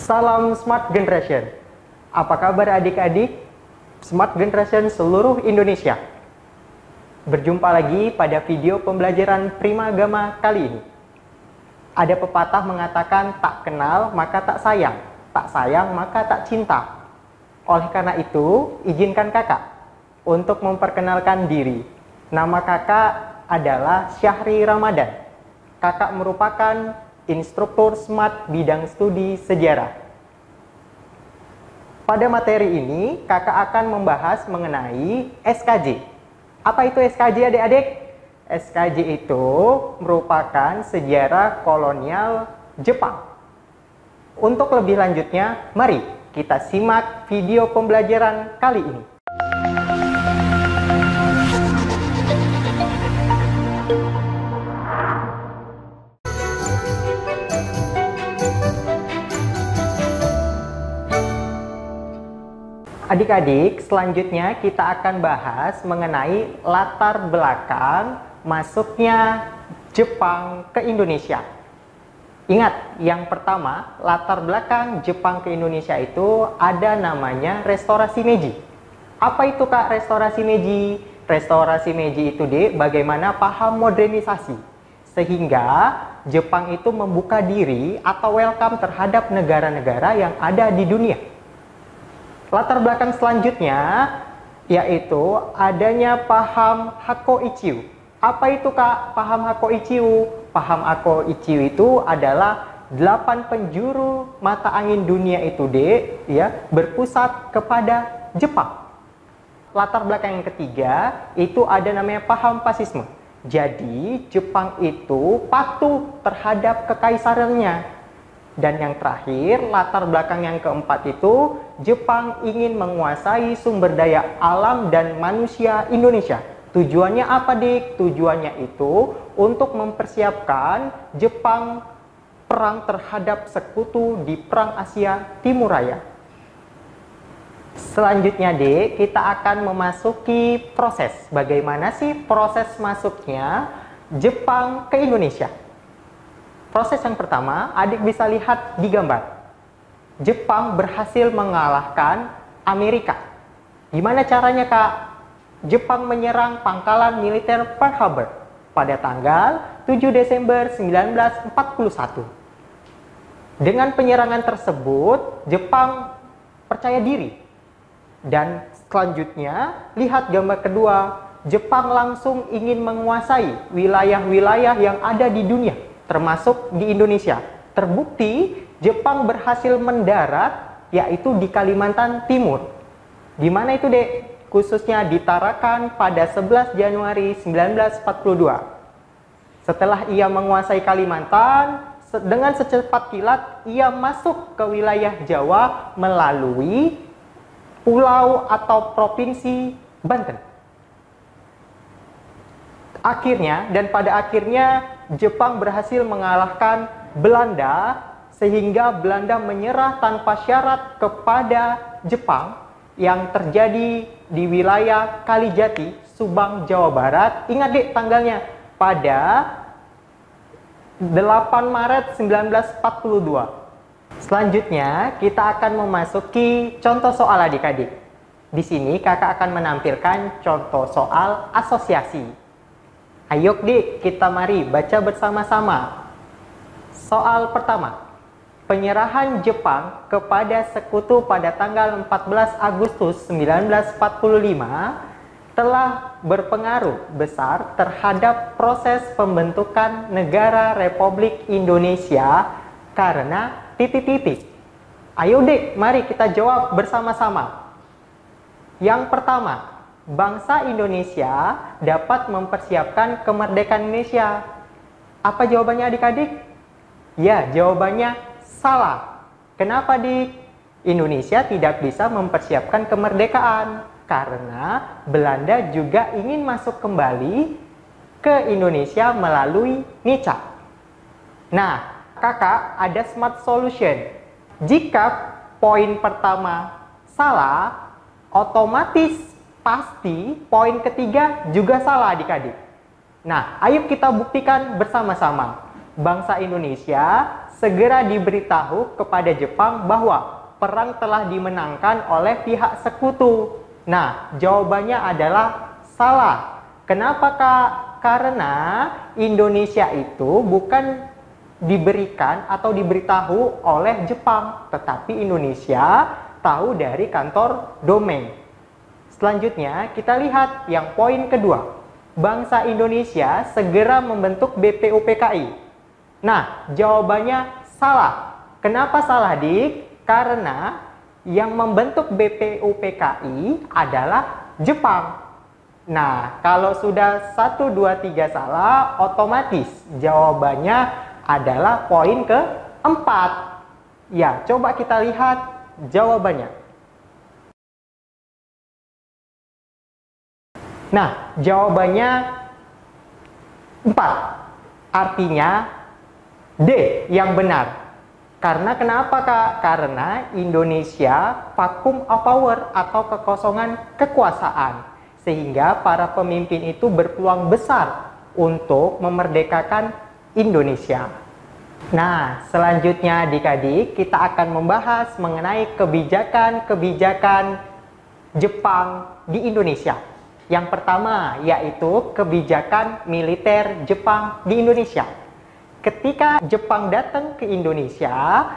Salam Smart Generation. Apa kabar adik-adik Smart Generation seluruh Indonesia? Berjumpa lagi pada video pembelajaran Primagama kali ini. Ada pepatah mengatakan tak kenal maka tak sayang maka tak cinta. Oleh karena itu, izinkan kakak untuk memperkenalkan diri. Nama kakak adalah Syahri Ramadan. Kakak merupakan instruktur Smart bidang studi sejarah. Pada materi ini, kakak akan membahas mengenai SKJ. Apa itu SKJ adik-adik? SKJ itu merupakan sejarah kolonial Jepang. Untuk lebih lanjutnya, mari kita simak video pembelajaran kali ini. Adik-adik, selanjutnya kita akan bahas mengenai latar belakang masuknya Jepang ke Indonesia. Ingat, yang pertama, latar belakang Jepang ke Indonesia itu ada namanya Restorasi Meiji. Apa itu Kak Restorasi Meiji? Restorasi Meiji itu bagaimana paham modernisasi. Sehingga Jepang itu membuka diri atau welcome terhadap negara-negara yang ada di dunia. Latar belakang selanjutnya yaitu adanya paham Hakoichiu. Apa itu Kak paham Hakoichiu? Paham Hakoichiu itu adalah 8 penjuru mata angin dunia itu berpusat kepada Jepang. Latar belakang yang ketiga itu ada namanya paham Pasisme. Jadi Jepang itu patuh terhadap kekaisarannya. Dan yang terakhir, latar belakang yang keempat itu, Jepang ingin menguasai sumber daya alam dan manusia Indonesia. Tujuannya apa, Dik? Tujuannya itu untuk mempersiapkan Jepang perang terhadap sekutu di Perang Asia Timur Raya. Selanjutnya, Dik, kita akan memasuki proses. Bagaimana sih proses masuknya Jepang ke Indonesia? Proses yang pertama, adik bisa lihat di gambar. Jepang berhasil mengalahkan Amerika. Gimana caranya, Kak? Jepang menyerang pangkalan militer Pearl Harbor pada tanggal 7 Desember 1941. Dengan penyerangan tersebut, Jepang percaya diri. Dan selanjutnya, lihat gambar kedua. Jepang langsung ingin menguasai wilayah-wilayah yang ada di dunia, termasuk di Indonesia. Terbukti Jepang berhasil mendarat yaitu di Kalimantan Timur. Di mana itu, Dek? Khususnya di Tarakan pada 11 Januari 1942. Setelah ia menguasai Kalimantan, dengan secepat kilat ia masuk ke wilayah Jawa melalui pulau atau provinsi Banten. Pada akhirnya Jepang berhasil mengalahkan Belanda sehingga Belanda menyerah tanpa syarat kepada Jepang yang terjadi di wilayah Kalijati, Subang, Jawa Barat. Ingat Dek tanggalnya, pada 8 Maret 1942. Selanjutnya kita akan memasuki contoh soal adik-adik. Di sini kakak akan menampilkan contoh soal asosiasi. Ayo Dik, kita mari baca bersama-sama. Soal pertama. Penyerahan Jepang kepada sekutu pada tanggal 14 Agustus 1945 telah berpengaruh besar terhadap proses pembentukan negara Republik Indonesia karena titik-titik. Ayo Dik, mari kita jawab bersama-sama. Yang pertama, bangsa Indonesia dapat mempersiapkan kemerdekaan Indonesia. Apa jawabannya adik-adik? Ya, jawabannya salah. Kenapa, Dik? Indonesia tidak bisa mempersiapkan kemerdekaan karena Belanda juga ingin masuk kembali ke Indonesia melalui Nica. Nah, kakak ada smart solution. Jika poin pertama salah, otomatis pasti poin ketiga juga salah adik-adik. Nah, ayo kita buktikan bersama-sama. Bangsa Indonesia segera diberitahu kepada Jepang bahwa perang telah dimenangkan oleh pihak sekutu? Nah, jawabannya adalah salah. Kenapa, Kak? Karena Indonesia itu bukan diberikan atau diberitahu oleh Jepang, tetapi Indonesia tahu dari kantor Domeng. Selanjutnya, kita lihat yang poin kedua. Bangsa Indonesia segera membentuk BPUPKI. Nah, jawabannya salah. Kenapa salah, Dik? Karena yang membentuk BPUPKI adalah Jepang. Nah, kalau sudah 1, 2, 3 salah, otomatis jawabannya adalah poin keempat. Ya, coba kita lihat jawabannya. Nah, jawabannya 4. Artinya D yang benar. Karena kenapa, Kak? Karena Indonesia vacuum of power atau kekosongan kekuasaan. Sehingga para pemimpin itu berpeluang besar untuk memerdekakan Indonesia. Nah, selanjutnya adik-adik, kita akan membahas mengenai kebijakan-kebijakan Jepang di Indonesia. Yang pertama yaitu kebijakan militer Jepang di Indonesia. Ketika Jepang datang ke Indonesia,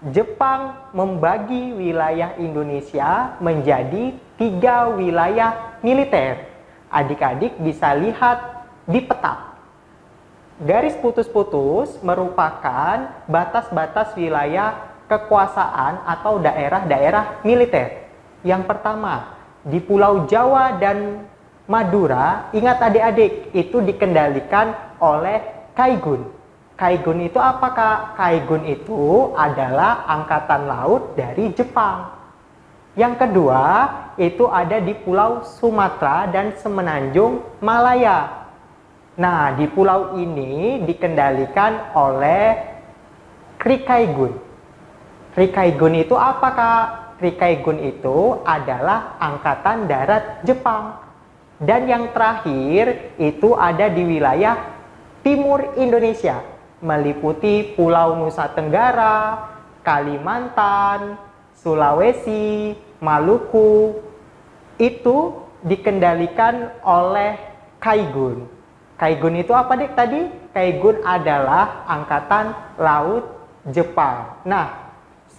Jepang membagi wilayah Indonesia menjadi 3 wilayah militer. Adik-adik bisa lihat di peta. Garis putus-putus merupakan batas-batas wilayah kekuasaan atau daerah-daerah militer. Yang pertama, di Pulau Jawa dan Madura, ingat adik-adik, itu dikendalikan oleh Kaigun. Kaigun itu apa, Kak? Kaigun itu adalah angkatan laut dari Jepang. Yang kedua, itu ada di Pulau Sumatera dan Semenanjung Malaya. Nah, di pulau ini dikendalikan oleh Rikaigun. Rikaigun itu apa, Kak? Rikaigun itu adalah angkatan darat Jepang. Dan yang terakhir itu ada di wilayah timur Indonesia, meliputi Pulau Nusa Tenggara, Kalimantan, Sulawesi, Maluku. Itu dikendalikan oleh Kaigun. Kaigun itu apa, Dik, tadi? Kaigun adalah angkatan laut Jepang. Nah,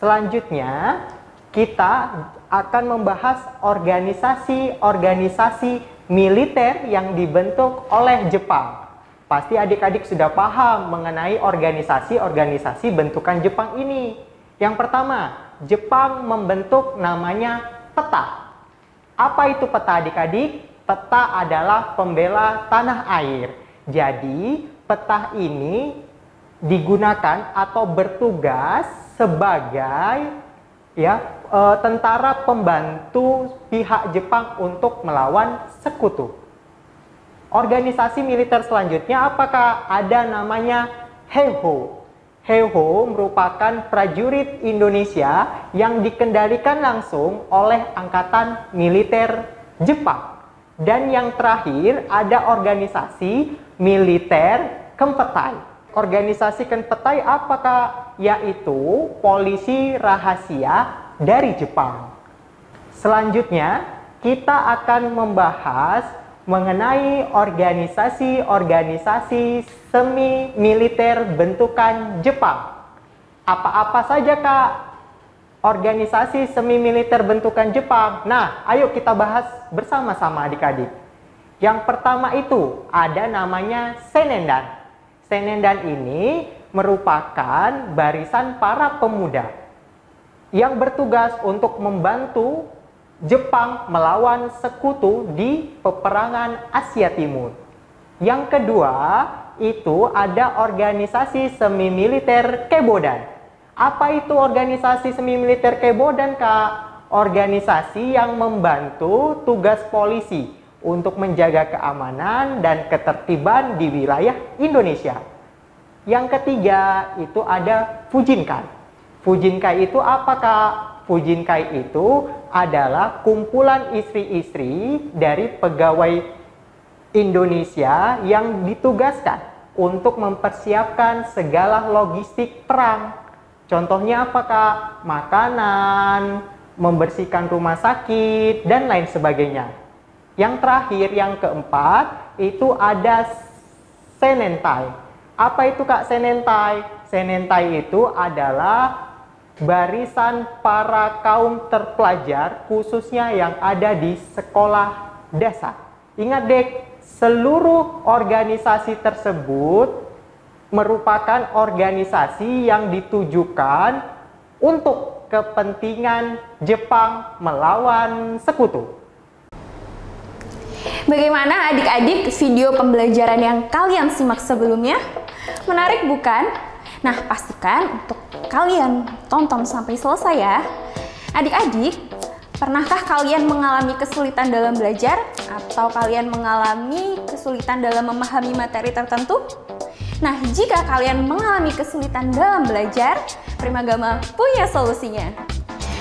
selanjutnya kita akan membahas organisasi-organisasi militer yang dibentuk oleh Jepang. Pasti adik-adik sudah paham mengenai organisasi-organisasi bentukan Jepang ini. Yang pertama, Jepang membentuk namanya peta. Apa itu peta, adik-adik? Peta adalah pembela tanah air. Jadi, peta ini digunakan atau bertugas sebagai tentara pembantu pihak Jepang untuk melawan sekutu. Organisasi militer selanjutnya apakah? Ada namanya Heiho. Heiho merupakan prajurit Indonesia yang dikendalikan langsung oleh angkatan militer Jepang. Dan yang terakhir ada organisasi militer Kempetai. Organisasi Kempetai apakah? Yaitu polisi rahasia dari Jepang. Selanjutnya, kita akan membahas mengenai organisasi-organisasi semi-militer bentukan Jepang. Apa-apa saja, Kak? Organisasi semi-militer bentukan Jepang. Nah, ayo kita bahas bersama-sama adik-adik. Yang pertama itu ada namanya Senendan. Senendan ini merupakan barisan para pemuda yang bertugas untuk membantu Jepang melawan sekutu di peperangan Asia Timur. Yang kedua, itu ada organisasi semi-militer Kebodan. Apa itu organisasi semi-militer Kebodan, Kak? Organisasi yang membantu tugas polisi untuk menjaga keamanan dan ketertiban di wilayah Indonesia. Yang ketiga, itu ada Fujinkai. Fujinkai itu apa, Kak? Fujinkai itu adalah kumpulan istri-istri dari pegawai Indonesia yang ditugaskan untuk mempersiapkan segala logistik perang. Contohnya apa Kak? Makanan, membersihkan rumah sakit, dan lain sebagainya. Yang terakhir, yang keempat, itu ada senentai. Apa itu Kak senentai? Senentai itu adalah barisan para kaum terpelajar, khususnya yang ada di sekolah dasar. Ingat dek, seluruh organisasi tersebut merupakan organisasi yang ditujukan untuk kepentingan Jepang melawan sekutu. Bagaimana adik-adik video pembelajaran yang kalian simak sebelumnya? Menarik bukan? Nah, pastikan untuk kalian tonton sampai selesai ya. Adik-adik, pernahkah kalian mengalami kesulitan dalam belajar? Atau kalian mengalami kesulitan dalam memahami materi tertentu? Nah, jika kalian mengalami kesulitan dalam belajar, Primagama punya solusinya.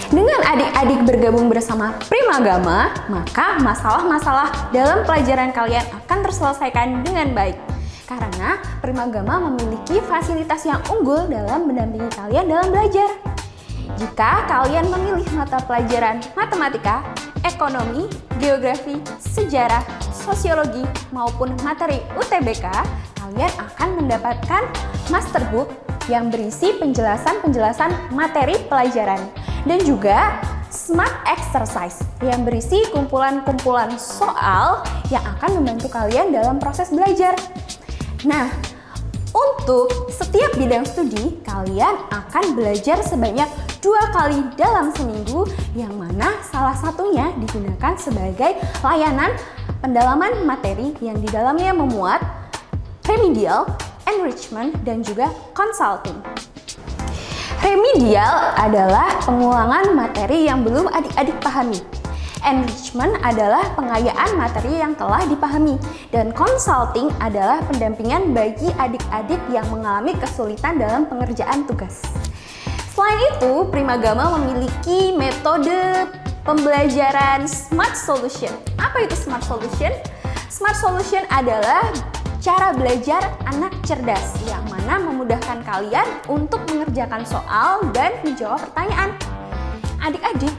Dengan adik-adik bergabung bersama Primagama, maka masalah-masalah dalam pelajaran kalian akan terselesaikan dengan baik. Karena Primagama memiliki fasilitas yang unggul dalam mendampingi kalian dalam belajar. Jika kalian memilih mata pelajaran matematika, ekonomi, geografi, sejarah, sosiologi, maupun materi UTBK, kalian akan mendapatkan masterbook yang berisi penjelasan-penjelasan materi pelajaran dan juga smart exercise yang berisi kumpulan-kumpulan soal yang akan membantu kalian dalam proses belajar. Nah, untuk setiap bidang studi, kalian akan belajar sebanyak 2 kali dalam seminggu, yang mana salah satunya digunakan sebagai layanan pendalaman materi yang di dalamnya memuat remedial, enrichment, dan juga consulting. Remedial adalah pengulangan materi yang belum adik-adik pahami. Enrichment adalah pengayaan materi yang telah dipahami, dan consulting adalah pendampingan bagi adik-adik yang mengalami kesulitan dalam pengerjaan tugas. Selain itu, Primagama memiliki metode pembelajaran Smart Solution. Apa itu Smart Solution? Smart Solution adalah cara belajar anak cerdas yang mana memudahkan kalian untuk mengerjakan soal dan menjawab pertanyaan. Adik-adik,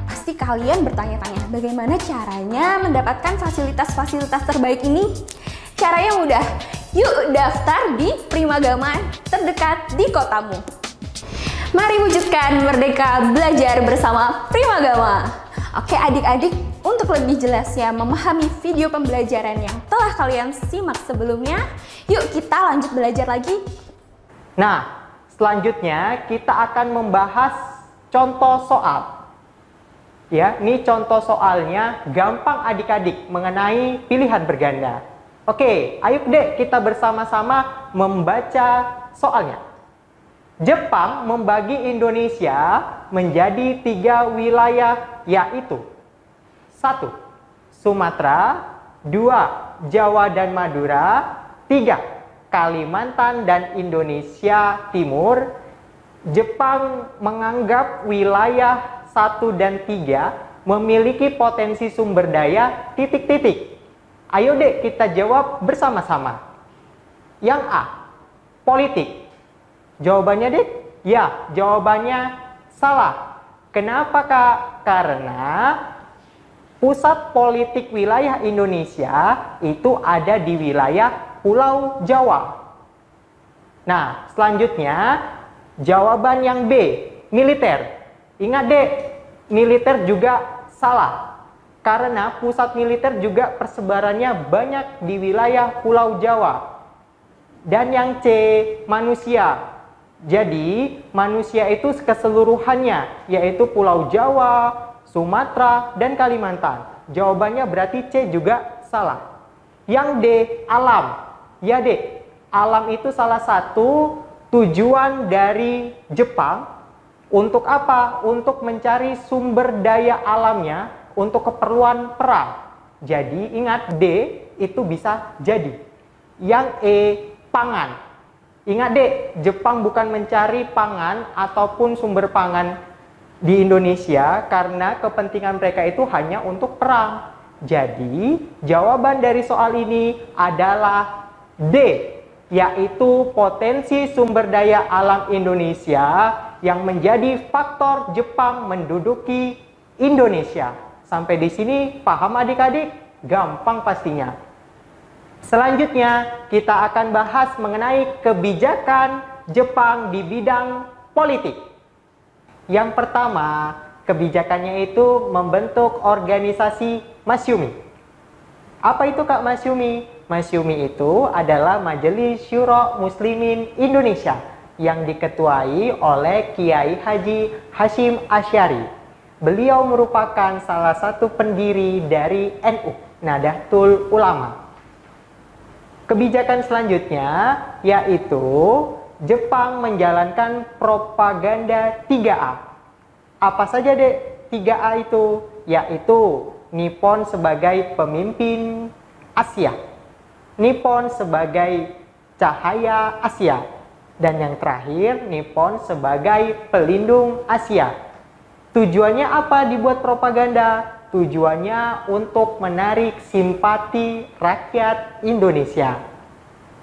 pasti kalian bertanya-tanya bagaimana caranya mendapatkan fasilitas-fasilitas terbaik ini? Caranya mudah, yuk daftar di Primagama terdekat di kotamu. Mari wujudkan merdeka belajar bersama Primagama. Oke adik-adik, untuk lebih jelasnya memahami video pembelajaran yang telah kalian simak sebelumnya, yuk kita lanjut belajar lagi. Nah, selanjutnya kita akan membahas contoh soal. Ya, ini contoh soalnya gampang adik-adik mengenai pilihan berganda. Oke, ayo dek kita bersama-sama membaca soalnya. Jepang membagi Indonesia menjadi 3 wilayah, yaitu 1. Sumatera, 2. Jawa dan Madura, 3. Kalimantan dan Indonesia Timur. Jepang menganggap wilayah 1 dan 3 memiliki potensi sumber daya titik-titik. Ayo dek kita jawab bersama-sama. Yang A, politik. Jawabannya dek? Ya, jawabannya salah. Kenapa Kak? Karena pusat politik wilayah Indonesia itu ada di wilayah Pulau Jawa. Nah, selanjutnya jawaban yang B, militer. Ingat dek, militer juga salah. Karena pusat militer juga persebarannya banyak di wilayah Pulau Jawa. Dan yang C, manusia. Jadi, manusia itu keseluruhannya, yaitu Pulau Jawa, Sumatera, dan Kalimantan. Jawabannya berarti C juga salah. Yang D, alam. Ya dek, alam itu salah satu tujuan dari Jepang. Untuk apa? Untuk mencari sumber daya alamnya untuk keperluan perang. Jadi ingat D itu bisa jadi. Yang E, pangan. Ingat dek, Jepang bukan mencari pangan ataupun sumber pangan di Indonesia karena kepentingan mereka itu hanya untuk perang. Jadi, jawaban dari soal ini adalah D, yaitu potensi sumber daya alam Indonesia yang menjadi faktor Jepang menduduki Indonesia. Sampai di sini paham adik-adik? Gampang pastinya. Selanjutnya kita akan bahas mengenai kebijakan Jepang di bidang politik. Yang pertama, kebijakannya itu membentuk organisasi Masyumi. Apa itu Kak Masyumi? Masyumi itu adalah Majelis Syuro Muslimin Indonesia yang diketuai oleh Kiai Haji Hashim Asy'ari. Beliau merupakan salah satu pendiri dari NU, Nahdlatul Ulama. Kebijakan selanjutnya yaitu Jepang menjalankan propaganda 3A. Apa saja dek 3A itu? Yaitu Nippon sebagai pemimpin Asia, Nippon sebagai cahaya Asia, dan yang terakhir Nippon sebagai pelindung Asia. Tujuannya apa dibuat propaganda? Tujuannya untuk menarik simpati rakyat Indonesia.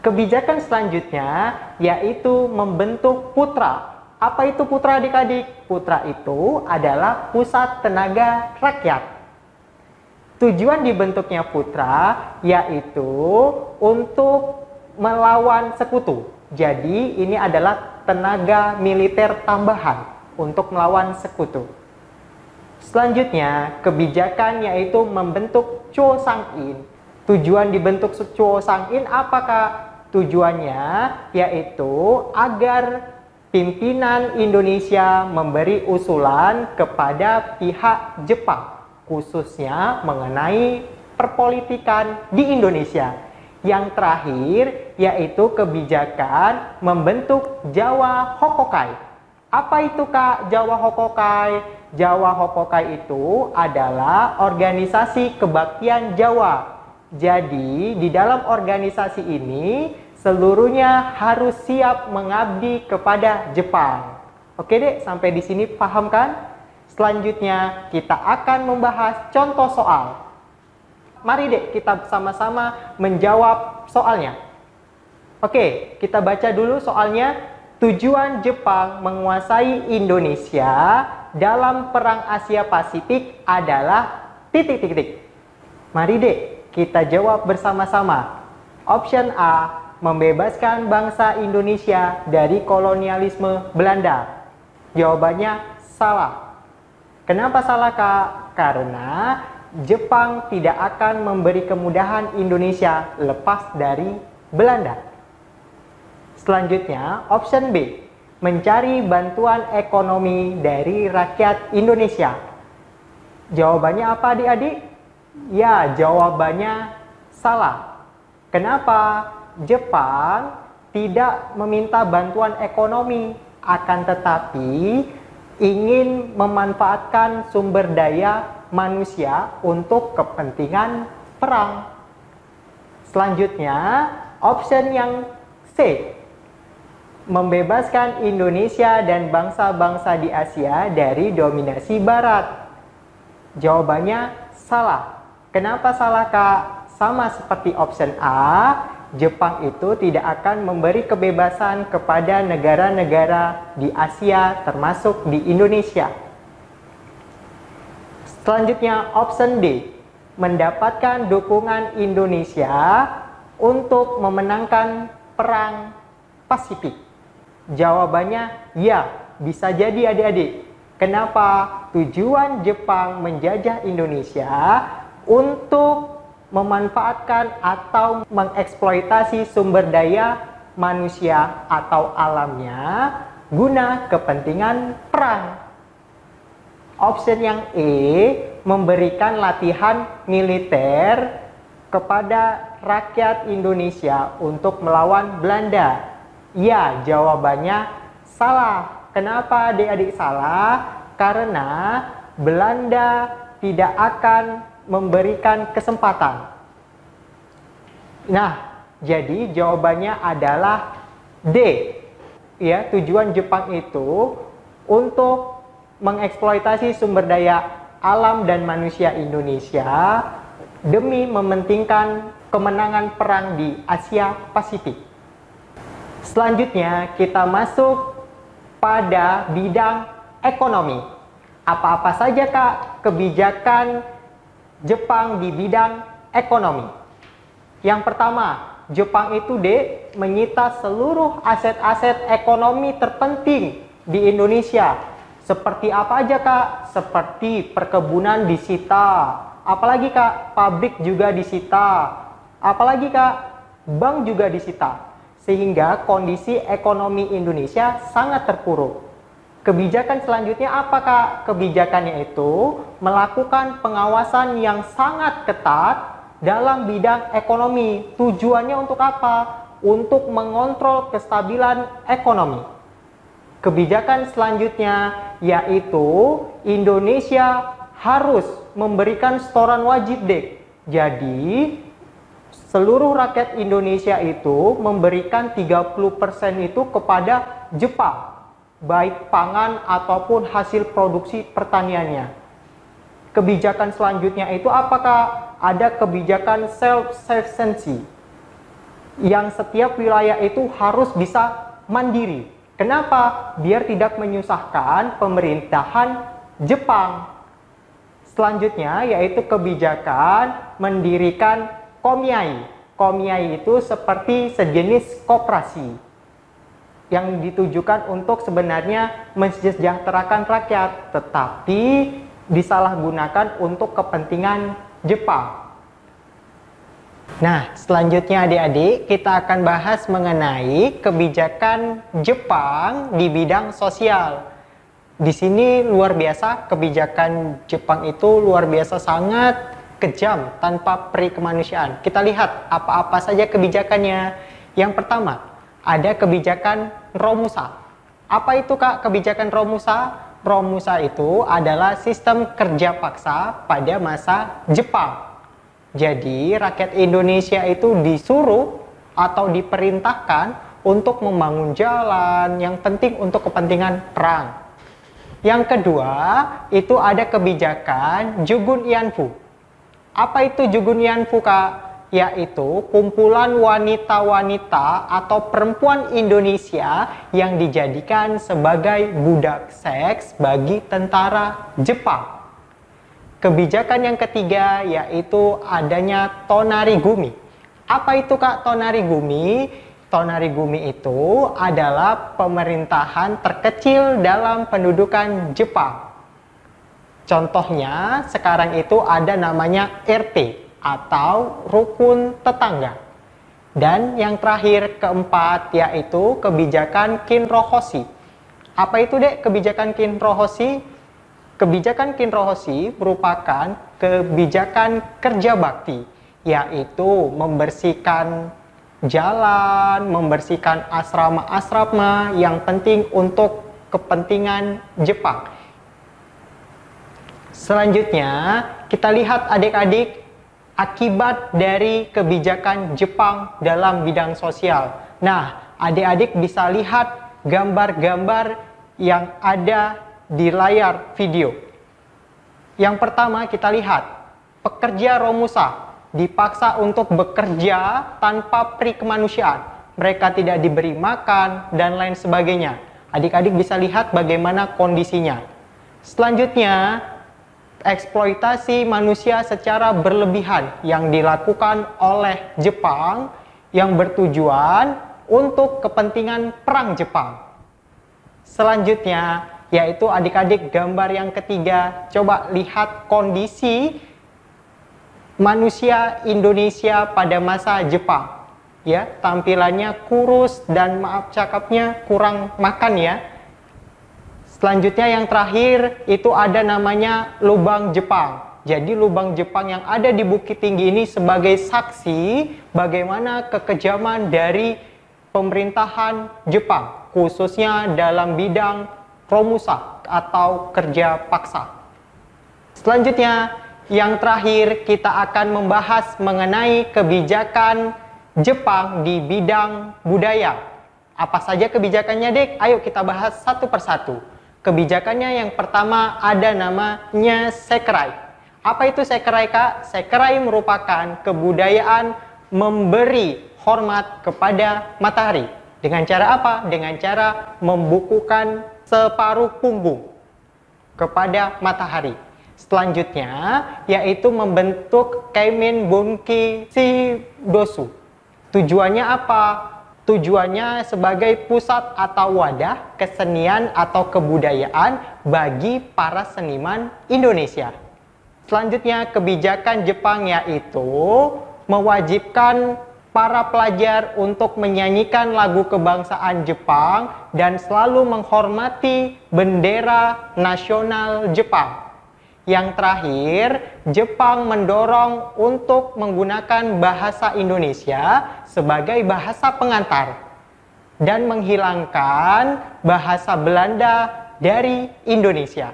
Kebijakan selanjutnya yaitu membentuk Putra. Apa itu Putra adik-adik? Putra itu adalah Pusat Tenaga Rakyat. Tujuan dibentuknya Putra yaitu untuk melawan sekutu. Jadi ini adalah tenaga militer tambahan untuk melawan sekutu. Selanjutnya, kebijakan yaitu membentuk Cho Sang-in. Tujuan dibentuk Cho Sang-in apakah? Tujuannya yaitu agar pimpinan Indonesia memberi usulan kepada pihak Jepang, khususnya mengenai perpolitikan di Indonesia. Yang terakhir yaitu kebijakan membentuk Jawa Hokokai. Apa itu Kak Jawa Hokokai? Jawa Hokokai itu adalah organisasi kebaktian Jawa. Jadi di dalam organisasi ini seluruhnya harus siap mengabdi kepada Jepang. Oke dek, sampai di sini paham kan? Selanjutnya kita akan membahas contoh soal. Mari dek kita sama-sama menjawab soalnya. Oke, kita baca dulu soalnya. Tujuan Jepang menguasai Indonesia dalam Perang Asia Pasifik adalah titik-titik. Mari dek kita jawab bersama-sama. Option A, membebaskan bangsa Indonesia dari kolonialisme Belanda. Jawabannya salah. Kenapa salah Kak? Karena Jepang tidak akan memberi kemudahan Indonesia lepas dari Belanda. Selanjutnya, option B, mencari bantuan ekonomi dari rakyat Indonesia. Jawabannya apa adik-adik? Ya, jawabannya salah. Kenapa? Jepang tidak meminta bantuan ekonomi, akan tetapi ingin memanfaatkan sumber daya manusia untuk kepentingan perang. Selanjutnya, option yang C, membebaskan Indonesia dan bangsa-bangsa di Asia dari dominasi Barat. Jawabannya salah. Kenapa salah Kak? Sama seperti option A, Jepang itu tidak akan memberi kebebasan kepada negara-negara di Asia termasuk di Indonesia. Selanjutnya option D, mendapatkan dukungan Indonesia untuk memenangkan perang Pasifik. Jawabannya ya, bisa jadi adik-adik. Kenapa? Tujuan Jepang menjajah Indonesia untuk memanfaatkan atau mengeksploitasi sumber daya manusia atau alamnya guna kepentingan perang. Option yang E, memberikan latihan militer kepada rakyat Indonesia untuk melawan Belanda. Ya, jawabannya salah. Kenapa adik-adik salah? Karena Belanda tidak akan memberikan kesempatan. Nah, jadi jawabannya adalah D. Ya, tujuan Jepang itu untuk mengeksploitasi sumber daya alam dan manusia Indonesia demi mementingkan kemenangan perang di Asia Pasifik. Selanjutnya kita masuk pada bidang ekonomi. Apa-apa saja Kak kebijakan Jepang di bidang ekonomi? Yang pertama, Jepang itu menyita seluruh aset-aset ekonomi terpenting di Indonesia. Seperti apa aja Kak? Seperti perkebunan disita. Apalagi Kak? Pabrik juga disita. Apalagi Kak? Bank juga disita. Sehingga kondisi ekonomi Indonesia sangat terpuruk. Kebijakan selanjutnya apa Kak? Kebijakannya itu melakukan pengawasan yang sangat ketat dalam bidang ekonomi. Tujuannya untuk apa? Untuk mengontrol kestabilan ekonomi. Kebijakan selanjutnya yaitu Indonesia harus memberikan setoran wajib Jadi seluruh rakyat Indonesia itu memberikan 30% itu kepada Jepang, baik pangan ataupun hasil produksi pertaniannya. Kebijakan selanjutnya itu apakah? Ada kebijakan self-sufficiency, yang setiap wilayah itu harus bisa mandiri. Kenapa? Biar tidak menyusahkan pemerintahan Jepang. Selanjutnya yaitu kebijakan mendirikan komiai. Komiai itu seperti sejenis koperasi yang ditujukan untuk sebenarnya mensejahterakan rakyat, tetapi disalahgunakan untuk kepentingan Jepang. Nah, selanjutnya adik-adik, kita akan bahas mengenai kebijakan Jepang di bidang sosial. Di sini luar biasa, kebijakan Jepang itu luar biasa sangat kejam tanpa peri kemanusiaan. Kita lihat apa-apa saja kebijakannya. Yang pertama, ada kebijakan Romusa. Apa itu Kak kebijakan Romusa? Romusa itu adalah sistem kerja paksa pada masa Jepang. Jadi rakyat Indonesia itu disuruh atau diperintahkan untuk membangun jalan yang penting untuk kepentingan perang. Yang kedua, itu ada kebijakan Jugun Ianfu. Apa itu Jugun Ianfu Kak? Yaitu kumpulan wanita-wanita atau perempuan Indonesia yang dijadikan sebagai budak seks bagi tentara Jepang. Kebijakan yang ketiga yaitu adanya Tonarigumi. Apa itu Kak Tonarigumi? Tonarigumi itu adalah pemerintahan terkecil dalam pendudukan Jepang. Contohnya sekarang itu ada namanya RT atau rukun tetangga. Dan yang terakhir keempat yaitu kebijakan Kinrohoshi. Apa itu kebijakan Kinrohoshi? Kebijakan Kinrohoshi merupakan kebijakan kerja bakti, yaitu membersihkan jalan, membersihkan asrama-asrama yang penting untuk kepentingan Jepang. Selanjutnya, kita lihat adik-adik akibat dari kebijakan Jepang dalam bidang sosial. Nah, adik-adik bisa lihat gambar-gambar yang ada di layar video. Yang pertama kita lihat, pekerja Romusa dipaksa untuk bekerja tanpa peri kemanusiaan. Mereka tidak diberi makan dan lain sebagainya. Adik-adik bisa lihat bagaimana kondisinya. Selanjutnya, eksploitasi manusia secara berlebihan yang dilakukan oleh Jepang yang bertujuan untuk kepentingan perang Jepang. Selanjutnya, yaitu adik-adik gambar yang ketiga, coba lihat kondisi manusia Indonesia pada masa Jepang. Ya, tampilannya kurus dan maaf cakapnya kurang makan ya. Selanjutnya yang terakhir itu ada namanya lubang Jepang. Jadi lubang Jepang yang ada di Bukit Tinggi ini sebagai saksi bagaimana kekejaman dari pemerintahan Jepang, khususnya dalam bidang Romusa atau kerja paksa. Selanjutnya, yang terakhir kita akan membahas mengenai kebijakan Jepang di bidang budaya. Apa saja kebijakannya, Dek? Ayo kita bahas satu persatu. Kebijakannya yang pertama ada namanya Sekerai. Apa itu Sekerai, Kak? Sekerai merupakan kebudayaan memberi hormat kepada matahari. Dengan cara apa? Dengan cara membukukan separuh punggung kepada matahari. Selanjutnya, yaitu membentuk Keimen Bunki Shidosu. Tujuannya apa? Tujuannya sebagai pusat atau wadah kesenian atau kebudayaan bagi para seniman Indonesia. Selanjutnya, kebijakan Jepang yaitu mewajibkan para pelajar untuk menyanyikan lagu kebangsaan Jepang dan selalu menghormati bendera nasional Jepang. Yang terakhir, Jepang mendorong untuk menggunakan bahasa Indonesia sebagai bahasa pengantar dan menghilangkan bahasa Belanda dari Indonesia.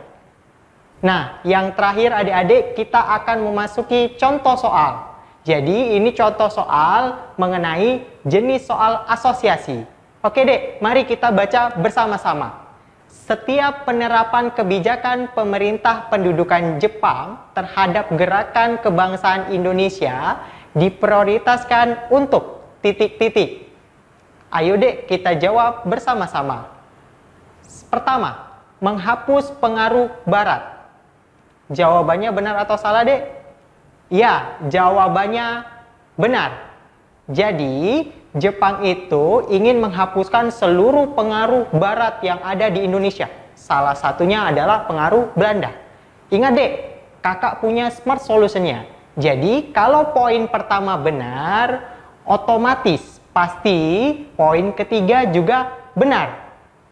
Nah, yang terakhir adik-adik, kita akan memasuki contoh soal. Jadi ini contoh soal mengenai jenis soal asosiasi. Oke dek, mari kita baca bersama-sama. Setiap penerapan kebijakan pemerintah pendudukan Jepang terhadap gerakan kebangsaan Indonesia diprioritaskan untuk titik-titik. Ayo dek, kita jawab bersama-sama. Pertama, menghapus pengaruh Barat. Jawabannya benar atau salah dek? Ya, jawabannya benar. Jadi, Jepang itu ingin menghapuskan seluruh pengaruh Barat yang ada di Indonesia. Salah satunya adalah pengaruh Belanda. Ingat dek, kakak punya smart solutionnya. Jadi, kalau poin pertama benar, otomatis pasti poin ketiga juga benar.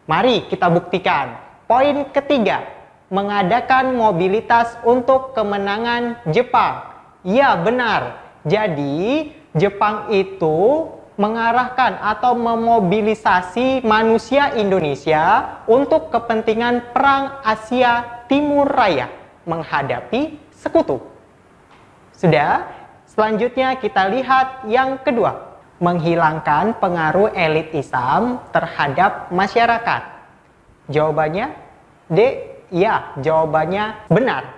Mari kita buktikan. Poin ketiga, mengadakan mobilitas untuk kemenangan Jepang. Ya, benar. Jadi, Jepang itu mengarahkan atau memobilisasi manusia Indonesia untuk kepentingan Perang Asia Timur Raya menghadapi sekutu. Sudah? Selanjutnya kita lihat yang kedua. Menghilangkan pengaruh elit Islam terhadap masyarakat. Jawabannya D. Ya, jawabannya benar.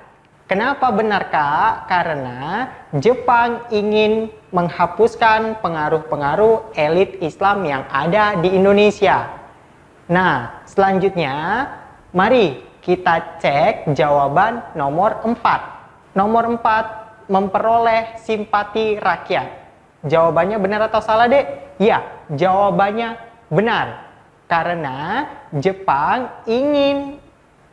Kenapa benar kak? Karena Jepang ingin menghapuskan pengaruh-pengaruh elit Islam yang ada di Indonesia. Nah, selanjutnya mari kita cek jawaban nomor 4. Nomor 4, memperoleh simpati rakyat. Jawabannya benar atau salah dek? Ya, jawabannya benar. Karena Jepang ingin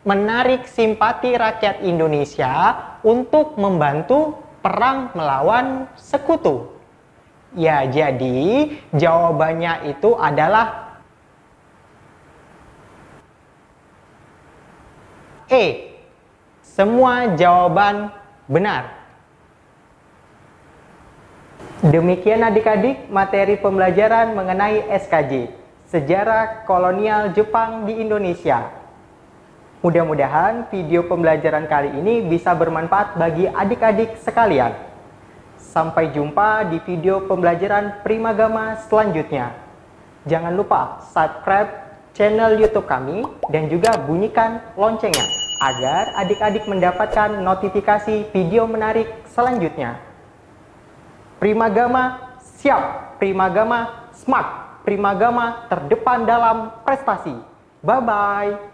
menarik simpati rakyat Indonesia untuk membantu perang melawan sekutu. Ya, jadi jawabannya itu adalah E. Semua jawaban benar. Demikian adik-adik materi pembelajaran mengenai SKJ, Sejarah Kolonial Jepang di Indonesia. Mudah-mudahan video pembelajaran kali ini bisa bermanfaat bagi adik-adik sekalian. Sampai jumpa di video pembelajaran Primagama selanjutnya. Jangan lupa subscribe channel YouTube kami dan juga bunyikan loncengnya agar adik-adik mendapatkan notifikasi video menarik selanjutnya. Primagama siap, Primagama smart, Primagama terdepan dalam prestasi. Bye-bye.